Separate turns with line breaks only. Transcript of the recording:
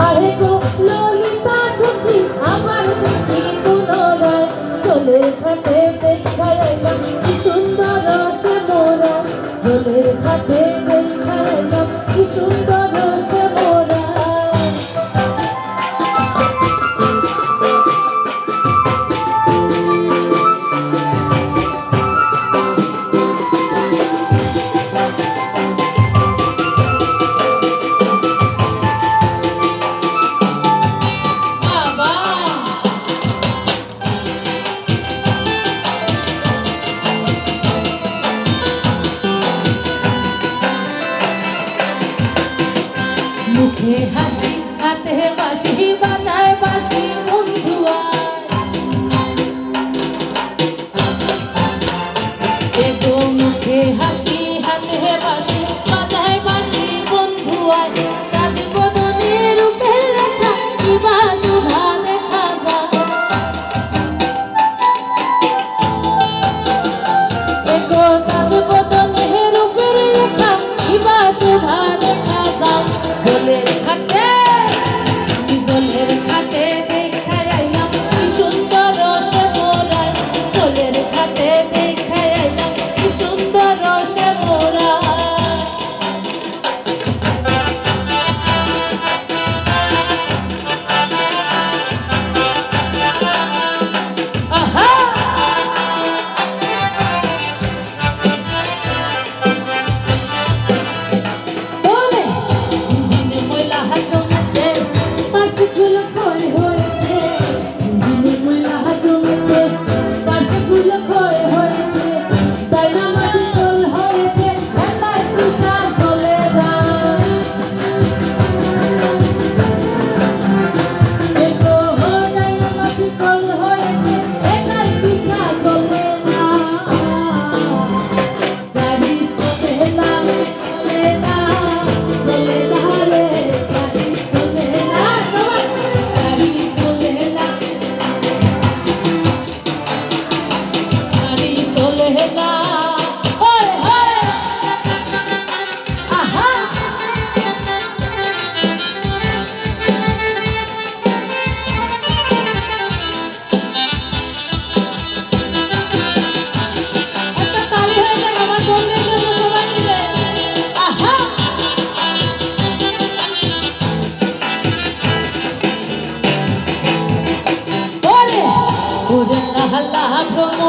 আরে গো ললিতা ঝুঁকি আমার দেখি পুনরায় চলে ঘাটে দেখাইলাম কি সুন্দর সে মোরা চলে ঘাটে দেখাইলাম কি সুন্দর সে মোরা মুখে হাসি হাতে বাঁশি বাজায় বাঁশি বন্ধু এগো মুখে হাসি হাতে বাঁশি বাজায় বাঁশি বন্ধু চাঁদ বদনে রূপের রেখা কিবা শোভা দেখা যায় এগো চাঁদ বদনে রূপের রেখা কিবা শোভা দেখা যায় দোলের ঘাটে দোলের ঘাটে দেখাই আইলাম কি সুন্দর সে মোরা দোলের ঘাটে দেখাই আইলাম কি সুন্দর সে মোরা আহা দোলে দিন ময়লা জমেছে পার্সগুলো ক্ষয় হয়েছে দিন ময়লা জমেছে পার্সগুলো ক্ষয় হয়েছে তারা মাটি তোল হয়েছে একাই পিঠা চলে যায় এগো তারা মাটি তোল হয়েছে একাই পিঠা চলে না গাড়ি চলে না চলে না চলে না রে গাড়ি চলে না সবাই গাড়ি চলে না গাড়ি চলে না ওই ওই আহা একটা তালি হয়ে যাক আমার বন্ধুদের জন্য সবাই মিলে আহা ওরে ওরে কাহলা ভ্রমর